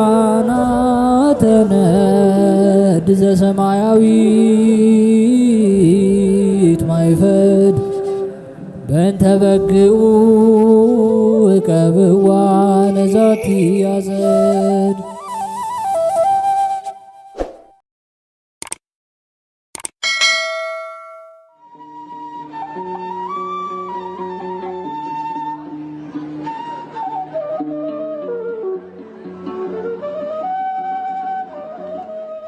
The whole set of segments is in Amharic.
ሊቃናተ ነድ ዘሰማያዊት ማይፈድ በእንተ በግዑ እቀብዋ ነዛቲ ያዘድ።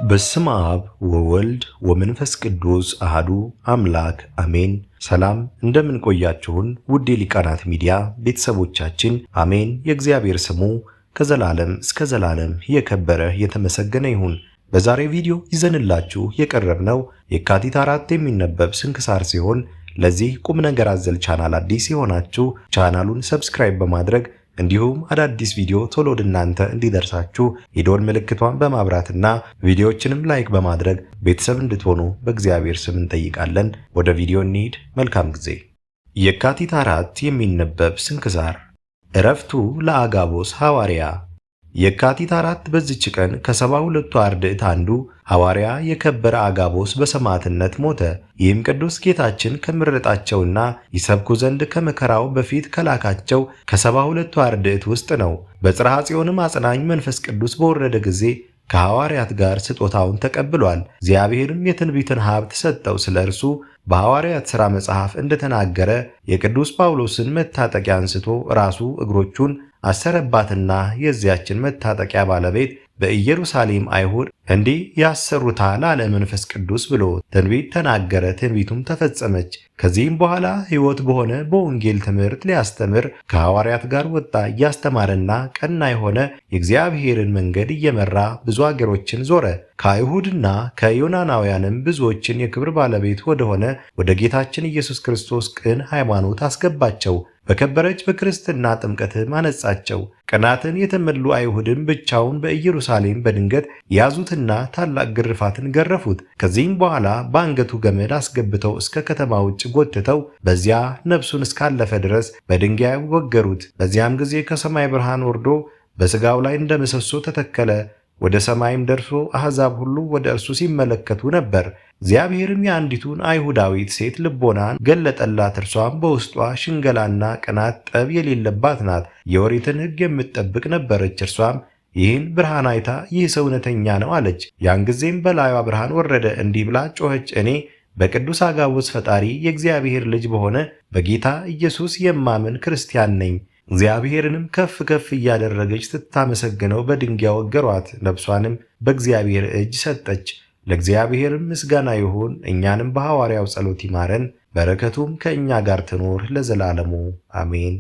በስመ አብ ወወልድ ወመንፈስ ቅዱስ አሃዱ አምላክ አሜን። ሰላም እንደምን ቆያችሁን? ውድ የሊቃናት ሚዲያ ቤተሰቦቻችን አሜን። የእግዚአብሔር ስሙ ከዘላለም እስከ ዘላለም የከበረ የተመሰገነ ይሁን። በዛሬ ቪዲዮ ይዘንላችሁ የቀረብነው የካቲት 4 የሚነበብ ስንክሳር ሲሆን ለዚህ ቁም ነገር አዘል ቻናል አዲስ የሆናችሁ ቻናሉን ሰብስክራይብ በማድረግ እንዲሁም አዳዲስ ቪዲዮ ቶሎ ወደ እናንተ እንዲደርሳችሁ የደወል ምልክቷን በማብራትና ቪዲዮዎችንም ላይክ በማድረግ ቤተሰብ እንድትሆኑ በእግዚአብሔር ስም እንጠይቃለን። ወደ ቪዲዮ እንሂድ። መልካም ጊዜ። የካቲት 4 የሚነበብ ስንክሳር። ዕረፍቱ ለአጋቦስ ሐዋርያ። የካቲት 4 በዚች ቀን ከ72ቱ አርድእት አንዱ ሐዋርያ የከበረ አጋቦስ በሰማዕትነት ሞተ። ይህም ቅዱስ ጌታችን ከመረጣቸውና ይሰብኩ ዘንድ ከመከራው በፊት ከላካቸው ከ72ቱ አርድእት ውስጥ ነው። በጽርሐ ጽዮንም አጽናኝ መንፈስ ቅዱስ በወረደ ጊዜ ከሐዋርያት ጋር ስጦታውን ተቀብሏል። እግዚአብሔርም የትንቢትን ሀብት ሰጠው። ስለ እርሱ በሐዋርያት ሥራ መጽሐፍ እንደተናገረ የቅዱስ ጳውሎስን መታጠቂያ አንስቶ ራሱ እግሮቹን አሰረባትና የዚያችን መታጠቂያ ባለቤት በኢየሩሳሌም አይሁድ እንዲህ ያሰሩታል አለ መንፈስ ቅዱስ ብሎ ትንቢት ተናገረ። ትንቢቱም ተፈጸመች። ከዚህም በኋላ ሕይወት በሆነ በወንጌል ትምህርት ሊያስተምር ከሐዋርያት ጋር ወጣ። እያስተማረና ቀና የሆነ የእግዚአብሔርን መንገድ እየመራ ብዙ አገሮችን ዞረ። ከአይሁድና ከዮናናውያንም ብዙዎችን የክብር ባለቤት ወደሆነ ወደ ጌታችን ኢየሱስ ክርስቶስ ቅን ሃይማኖት አስገባቸው። በከበረች በክርስትና ጥምቀትም አነጻቸው። ቅናትን የተመሉ አይሁድም ብቻውን በኢየሩሳሌም በድንገት ያዙትና ታላቅ ግርፋትን ገረፉት። ከዚህም በኋላ በአንገቱ ገመድ አስገብተው እስከ ከተማ ውጭ ጎትተው በዚያ ነፍሱን እስካለፈ ድረስ በድንጋይ ወገሩት። በዚያም ጊዜ ከሰማይ ብርሃን ወርዶ በሥጋው ላይ እንደ ምሰሶ ተተከለ። ወደ ሰማይም ደርሶ አሕዛብ ሁሉ ወደ እርሱ ሲመለከቱ ነበር። እግዚአብሔርም የአንዲቱን አይሁዳዊት ሴት ልቦናን ገለጠላት። እርሷም በውስጧ ሽንገላና ቅናት፣ ጠብ የሌለባት ናት። የኦሪትን ሕግ የምትጠብቅ ነበረች። እርሷም ይህን ብርሃን አይታ ይህ ሰው እውነተኛ ነው አለች። ያን ጊዜም በላዩዋ ብርሃን ወረደ። እንዲህ ብላ ጮኸች፣ እኔ በቅዱስ አጋቦስ ፈጣሪ የእግዚአብሔር ልጅ በሆነ በጌታ ኢየሱስ የማምን ክርስቲያን ነኝ። እግዚአብሔርንም ከፍ ከፍ እያደረገች ስታመሰግነው በድንጋይ ወገሯት። ነፍሷንም በእግዚአብሔር እጅ ሰጠች። ለእግዚአብሔርም ምስጋና ይሁን፣ እኛንም በሐዋርያው ጸሎት ይማረን፣ በረከቱም ከእኛ ጋር ትኖር ለዘላለሙ አሜን።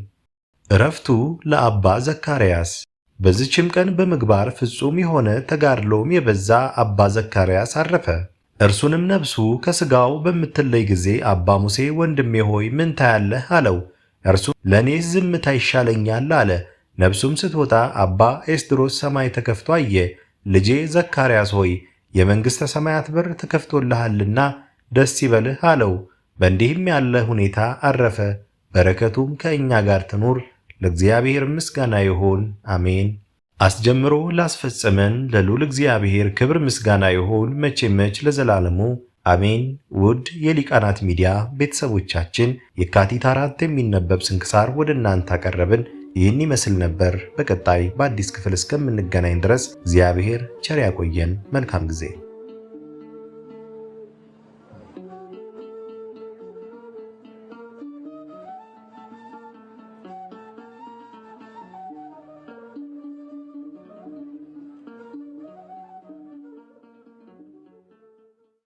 ዕረፍቱ ለአባ ዘካርያስ። በዚችም ቀን በምግባር ፍጹም የሆነ ተጋድሎም የበዛ አባ ዘካርያስ አረፈ። እርሱንም ነፍሱ ከሥጋው በምትለይ ጊዜ አባ ሙሴ ወንድሜ ሆይ ምን ታያለህ አለው። እርሱ ለእኔስ ዝምታ ይሻለኛል አለ። ነፍሱም ስትወጣ አባ ኤስድሮስ ሰማይ ተከፍቶ አየ። ልጄ ዘካርያስ ሆይ የመንግሥተ ሰማያት በር ተከፍቶልሃልና ደስ ይበልህ አለው። በእንዲህም ያለ ሁኔታ አረፈ። በረከቱም ከእኛ ጋር ትኑር፣ ለእግዚአብሔር ምስጋና ይሁን አሜን። አስጀምሮ ላስፈጸመን ለልዑል እግዚአብሔር ክብር ምስጋና ይሁን መቼ መች ለዘላለሙ አሜን። ውድ የሊቃናት ሚዲያ ቤተሰቦቻችን የካቲት 4 የሚነበብ ስንክሳር ወደ እናንተ አቀረብን። ይህን ይመስል ነበር። በቀጣይ በአዲስ ክፍል እስከምንገናኝ ድረስ እግዚአብሔር ቸር ያቆየን። መልካም ጊዜ